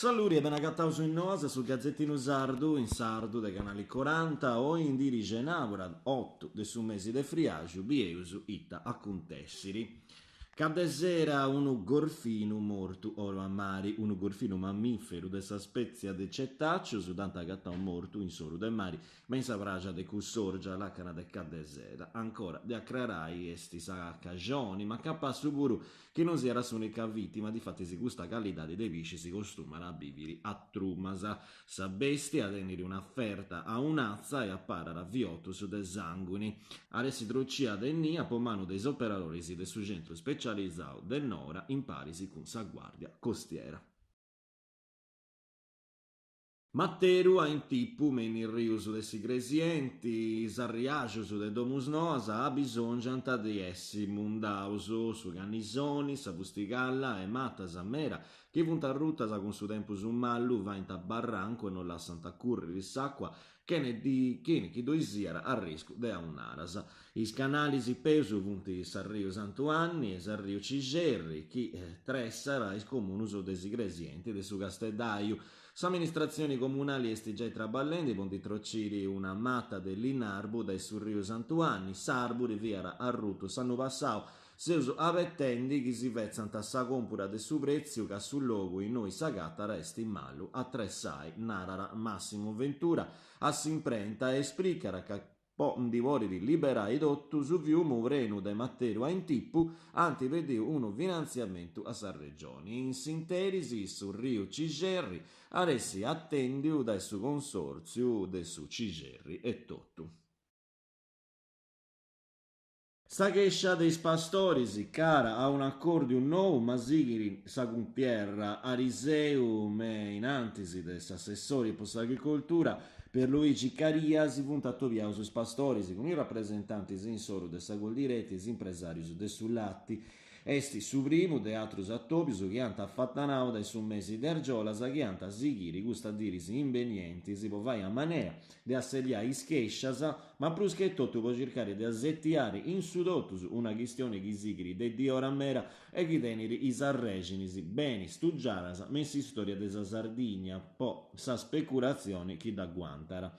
Saluri e ben accattauso in nosa sul Gazzettino Sardu, in sardu dei canali 40 o in dirige Naura 8 de su mesi de friaggio, bieusu ita a contessiri. Cadesera un gorfino morto oro a mari, un gorfino mammifero de sa spezia de cettaccio, su tanta gatta un morto in soru de mari, ma in savragia de cussorgia la cana de cadesera. Ancora, de accrarai esti sa cagioni, ma cappa suburu che non si era l'unica vittima, di fatti si gusta calidade dei visci si costumano a biviri a trumasa, sa bestia a tenere un'afferta a un'azza e a parare a viotus de sanguini. Adesso truccia de nia po mano dei operatori del suo centro specializzato del Nora in parisi con sa guardia costiera. Matteru a in tipu meni riuso de sigresienti, sarriagiusu de domus nosa, ha bisogno di essi mundausu su gannisoni, sa bustigalla e matta sa mera, che vunta ruttasa con su tempus un mallu va in barranco e non lassanta curri s'acqua, che ne chi doisiera a rischio de un'arasa. Is canali si pesu vunti Sarriu Santuanni e Sarriu Cigerri, chi tressara is comunus de sigresienti de su Gasteddaiu. S'amministrazioni comunali esti già traballenti, ponti trociri una matta dell'Inarbu dai Surriu Santuanni, Sarburi viara arruto Sannu Passau, seusu avettendi che si vezzano a sa compura de su prezio che sul logo in noi sagata resti mallu a tressai narara Massimo Ventura a s'imprenta e spricara che po' divori di liberai dottu su viumu vrenu de Matteru a intippu anti vediu uno finanziamento a sa regioni. In sinterisi su Rio Cigerri aressi attendiu da su consorzio de su Cigerri e tottu. Sa chescia dei pastorisi, cara, a un accordio nuovo, ma sigiri sa cumpierra Ariseu me in antisi des assessori per l'agricoltura per Luigi Caria si punta via sui pastorisi con i rappresentanti in soru de sa Goldiretti, impresari de Sullatti. Esti su primo de atrus attopius che anta affattanau dai su mesi d'ergiola sa che anta sighiri gusta dirisi invenienti si può vai a manea de assediare ischesciasa ma plus che tutto può cercare di assettiare in sudotus una questione che sighiri de dio ramera e che tenere is arreginisi beni stugiarasa messi storia de sa Sardigna po sa speculazione chi da guantara.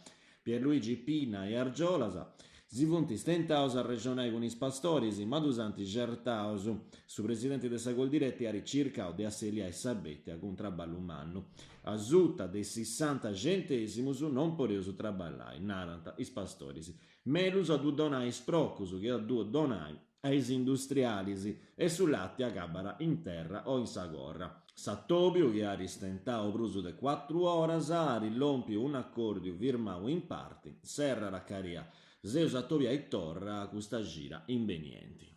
Pierluigi Pina e Argiolasa si funti stentaus a regionai con i pastori, ma dusanti gertaus, su presidente de sa Goldiretti a ricircao de asselia e sabette a contraballo umano. A zutta dei 60 centesimus non poreusu traballai, naranta is pastorisi. Melus a du donai sprocus, che a du donai ais industrialisi e sull'atti a gabara in terra o in sagorra. Sattobio che ha ristentao bruso de 4 oras a rilompiu un accordio firmau in parti, serra raccaria Zeus Attovia e Torra custa gira invenienti.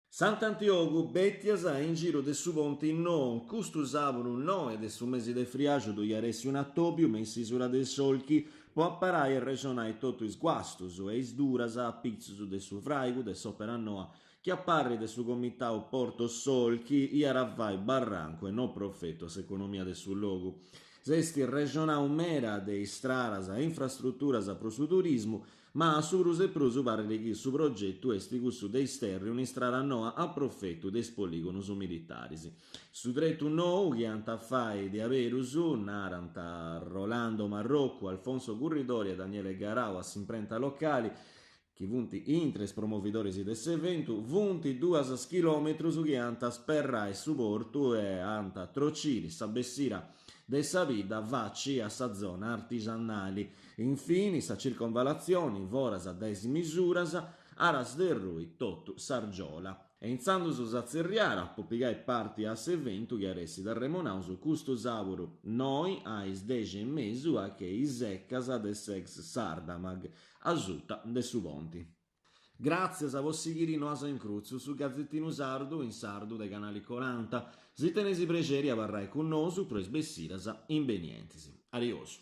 Sant'Antioco Bettiasa in giro de su ponte non custusavano no de su mesi de friaggio do iaressi un attobio ma in sisura de solchi può apparai e regionai tutto is guastus e is duras a pizzus de su fraigu de soperanoa che apparri de su comitao Porto Solchi iaravai barranco e no profetto s'economia de su logo. Sesti regionau mera de istraras a infrastrutturas pro su turismu, ma a surus e prusu pare che su progetto esti cussu de isterri un'istrada noa a profetto des poligonus militaris. Su drettu nou che antafai di averusu, naranta Rolando Marrocco, Alfonso Gurridori e Daniele Garau a s'imprenta locali, che vunti intres promovidores de s'eventu, vunti 2 chilometrus che anta sperrai su portu e anta trociri, sabessira de sa vida vacci a sa zona artigianali. Infine, sa circonvalazioni, voras a 10 misuras, aras del rui, tottu sargiola. E inzandus a zerriara, popigai parti a s'eventu che aressi da remonausu custus auru noi ais 10 mesu a che iseccas de sex sardamag, azuta de su ponti. Grazie a vostri chiri noasa in cruzio su Gazzettino Sardu in sardu dei canali 40. Si tenesi pregeri a varrai con nosu pro sbessirasa invenientisi. Arioso.